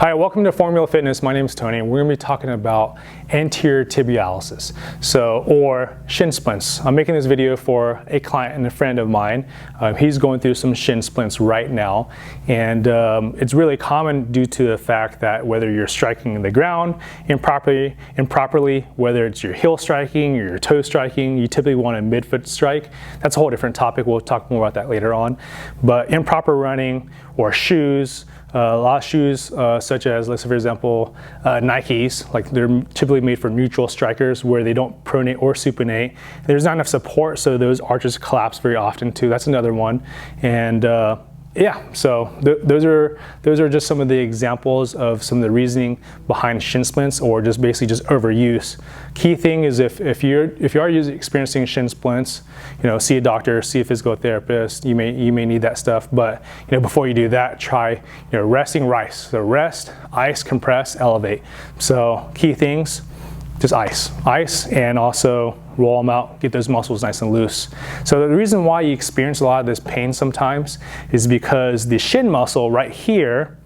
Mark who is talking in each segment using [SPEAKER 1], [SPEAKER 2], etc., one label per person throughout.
[SPEAKER 1] Hi, welcome to Formula Fitness. My name is Tony, and we're going to be talking about anterior tibialis, or shin splints. I'm making this video for a client and a friend of mine. He's going through some shin splints right now, and it's really common due to the fact that whether you're striking in the ground improperly, whether it's your heel striking or your toe striking, you typically want a midfoot strike. That's a whole different topic. We'll talk more about that later on. But improper running or shoes, a lot of shoes, such as, let's say for example, Nikes, like they're typically made for neutral strikers where they don't pronate or supinate. There's not enough support, so those arches collapse very often too. That's another one. And yeah, so those are just some of the examples of some of the reasoning behind shin splints, or just basically just overuse. Key thing is if you are experiencing shin splints, see a doctor, see a physical therapist. You may need that stuff, but before you do that, try resting rice. So rest, ice, compress, elevate. So key things. Just ice, and also roll them out, get those muscles nice and loose. So the reason why you experience a lot of this pain sometimes is because the shin muscle right here,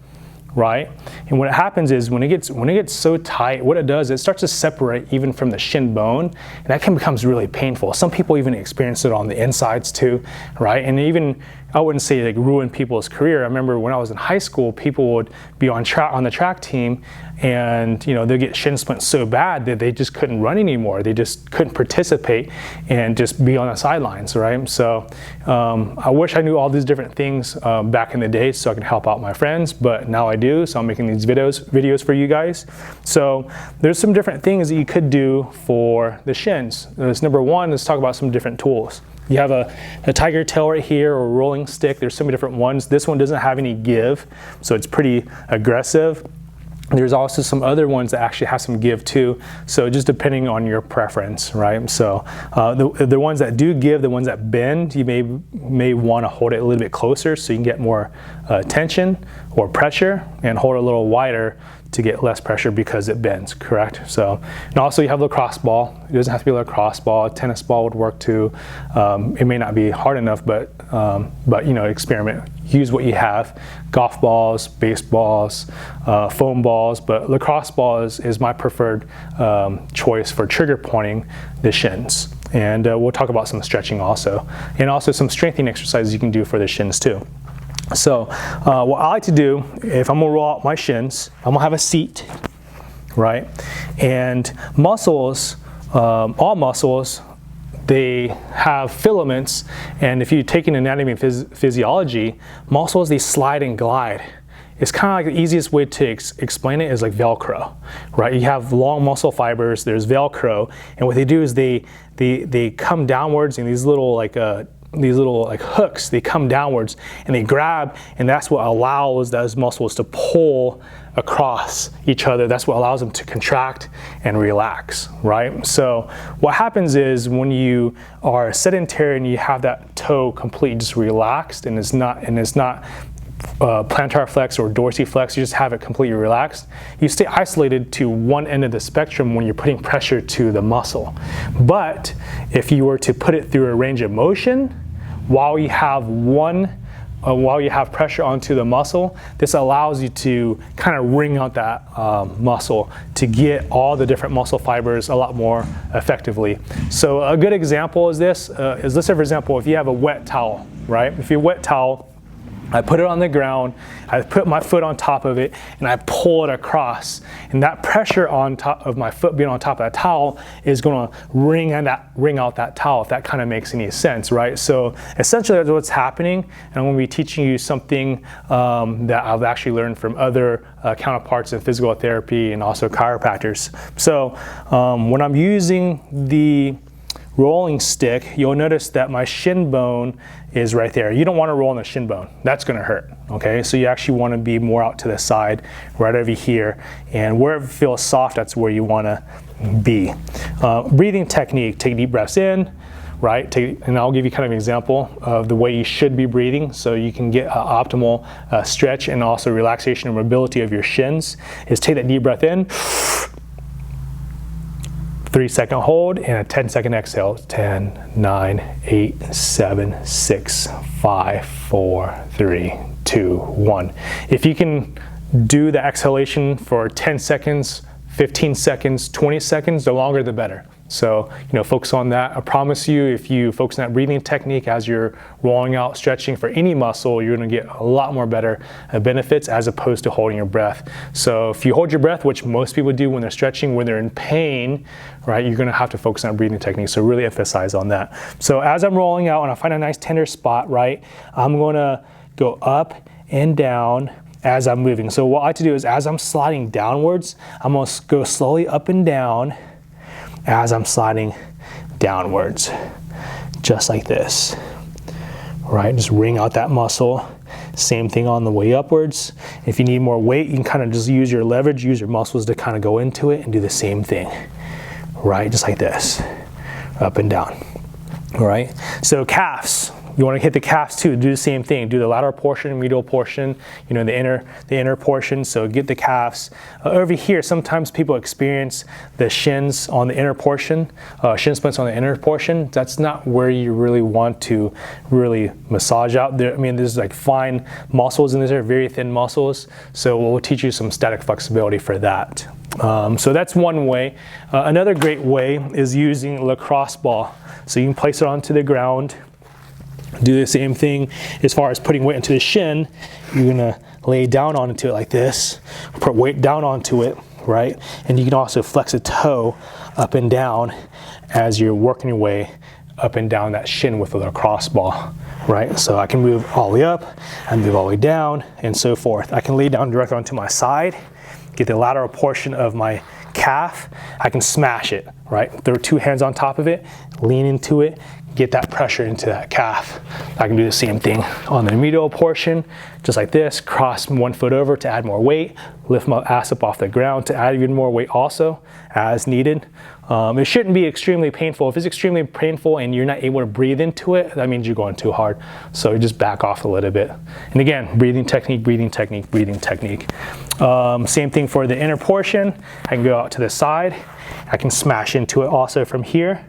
[SPEAKER 1] right? And what happens is when it gets so tight, what it does, it starts to separate even from the shin bone, and that becomes really painful. Some people even experience it on the insides too, right? And even, I wouldn't say like ruin people's career. I remember when I was in high school, people would be on the track team, and they'd get shin splints so bad that they just couldn't run anymore. They just couldn't participate and just be on the sidelines, right? So I wish I knew all these different things back in the day so I could help out my friends, but now I do, so I'm making these videos for you guys. So there's some different things that you could do for the shins. Number one, let's talk about some different tools. You have a tiger tail right here, or a rolling stick. There's so many different ones. This one doesn't have any give, so it's pretty aggressive. There's also some other ones that actually have some give too, so just depending on your preference, right? So the ones that do give, the ones that bend, you may want to hold it a little bit closer so you can get more tension or pressure, and hold it a little wider to get less pressure because it bends, correct? So, and also you have a lacrosse ball. It doesn't have to be a lacrosse ball. A tennis ball would work too. It may not be hard enough, but experiment. Use what you have. Golf balls, baseballs, foam balls, but lacrosse ball is my preferred choice for trigger pointing the shins. And we'll talk about some stretching also, and also some strengthening exercises you can do for the shins too. So what I like to do, if I'm gonna roll out my shins, I'm gonna have a seat, right? And muscles, all muscles, they have filaments, and if you take an anatomy and physiology, muscles, they slide and glide. It's kind of like the easiest way to explain it is like Velcro, right? You have long muscle fibers, there's Velcro, and what they do is they come downwards in these little hooks. They come downwards and they grab, and that's what allows those muscles to pull across each other. That's what allows them to contract and relax, right? So what happens is when you are sedentary and you have that toe completely just relaxed, and it's not plantar flex or dorsiflex, you just have it completely relaxed, you stay isolated to one end of the spectrum when you're putting pressure to the muscle. But if you were to put it through a range of motion while you have pressure onto the muscle, this allows you to kind of wring out that muscle to get all the different muscle fibers a lot more effectively. So a good example is this, let's say for example, if you have a wet towel, right? If you have a wet towel, I put it on the ground, I put my foot on top of it, and I pull it across. And that pressure on top of my foot being on top of that towel is going to wring out that towel, if that kind of makes any sense, right? So essentially that's what's happening, and I'm going to be teaching you something that I've actually learned from other counterparts in physical therapy and also chiropractors. So when I'm using the rolling stick, you'll notice that my shin bone is right there. You don't want to roll on the shin bone. That's going to hurt, okay? So you actually want to be more out to the side, right over here. And wherever it feels soft, that's where you want to be. Breathing technique, take deep breaths in, right? And I'll give you kind of an example of the way you should be breathing so you can get optimal stretch and also relaxation and mobility of your shins. Is take that deep breath in, 3-second hold, and a 10-second exhale. 10, 9, 8, 7, 6, 5, 4, 3, 2, 1. If you can do the exhalation for 10 seconds, 15 seconds, 20 seconds, the longer the better. So, focus on that. I promise you, if you focus on that breathing technique as you're rolling out, stretching for any muscle, you're gonna get a lot more better benefits as opposed to holding your breath. So if you hold your breath, which most people do when they're stretching, when they're in pain, right, you're gonna have to focus on breathing technique. So really emphasize on that. So as I'm rolling out and I find a nice tender spot, right, I'm gonna go up and down as I'm moving. So what I like to do is as I'm sliding downwards, I'm gonna go slowly up and down as I'm sliding downwards, just like this, right? Just wring out that muscle. Same thing on the way upwards. If you need more weight, you can kind of just use your leverage, use your muscles to kind of go into it and do the same thing, right? Just like this, up and down, all right? So calves. You want to hit the calves too, do the same thing. Do the lateral portion, medial portion, the inner portion, so get the calves. Over here, sometimes people experience the shins on the inner portion, shin splints on the inner portion. That's not where you really want to really massage out there. I mean, there's like fine muscles in this, very thin muscles, so we'll teach you some static flexibility for that. So that's one way. Another great way is using lacrosse ball. So you can place it onto the ground. Do the same thing as far as putting weight into the shin. You're gonna lay down onto it like this, put weight down onto it, right? And you can also flex a toe up and down as you're working your way up and down that shin with a lacrosse ball, right? So I can move all the way up and move all the way down and so forth. I can lay down directly onto my side, get the lateral portion of my calf. I can smash it, right? There are two hands on top of it, lean into it, get that pressure into that calf. I can do the same thing on the medial portion, just like this, cross one foot over to add more weight, lift my ass up off the ground to add even more weight also as needed. It shouldn't be extremely painful. If it's extremely painful and you're not able to breathe into it, that means you're going too hard. So you just back off a little bit. And again, breathing technique, breathing technique, breathing technique. Same thing for the inner portion. I can go out to the side. I can smash into it also from here.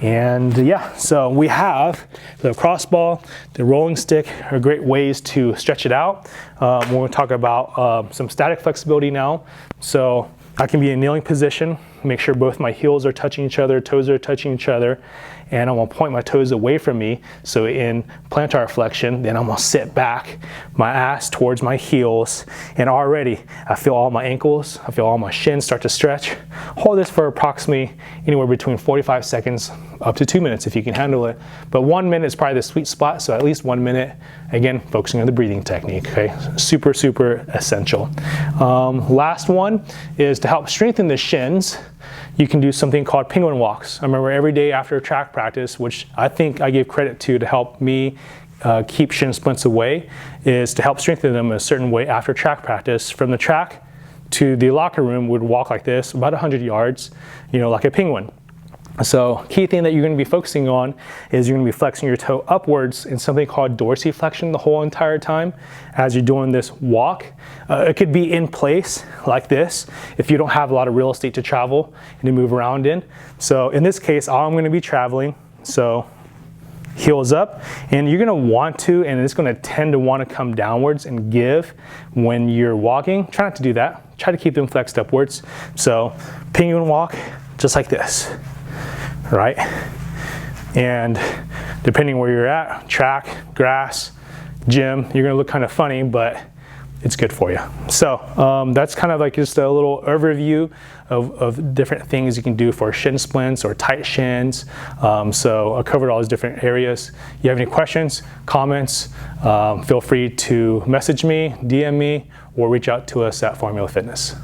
[SPEAKER 1] And yeah, so we have the crossball, the rolling stick are great ways to stretch it out. We're going to talk about some static flexibility now. So I can be in a kneeling position, make sure both my heels are touching each other, toes are touching each other, and I'm gonna point my toes away from me. So in plantar flexion, then I'm gonna sit back, my ass towards my heels, and already I feel all my ankles, I feel all my shins start to stretch. Hold this for approximately anywhere between 45 seconds up to 2 minutes if you can handle it. But 1 minute is probably the sweet spot, so at least 1 minute. Again, focusing on the breathing technique, okay? Super, super essential. Last one is to help strengthen the shins. You can do something called penguin walks. I remember every day after track practice, which I think I give credit to help me keep shin splints away, is to help strengthen them a certain way after track practice. From the track to the locker room, would walk like this, about 100 yards, like a penguin. So key thing that you're going to be focusing on is you're going to be flexing your toe upwards in something called dorsiflexion the whole entire time as you're doing this walk. It could be in place like this if you don't have a lot of real estate to travel and to move around in. So in this case, I'm going to be traveling. So heels up, and you're going to want to, and it's going to tend to want to come downwards and give when you're walking. Try not to do that. Try to keep them flexed upwards. So penguin walk, just like this. Right? And depending where you're at, track, grass, gym, you're gonna look kind of funny, but it's good for you. So that's kind of like just a little overview of different things you can do for shin splints or tight shins. So I covered all those different areas. If you have any questions, comments, feel free to message me, DM me, or reach out to us at Formula Fitness.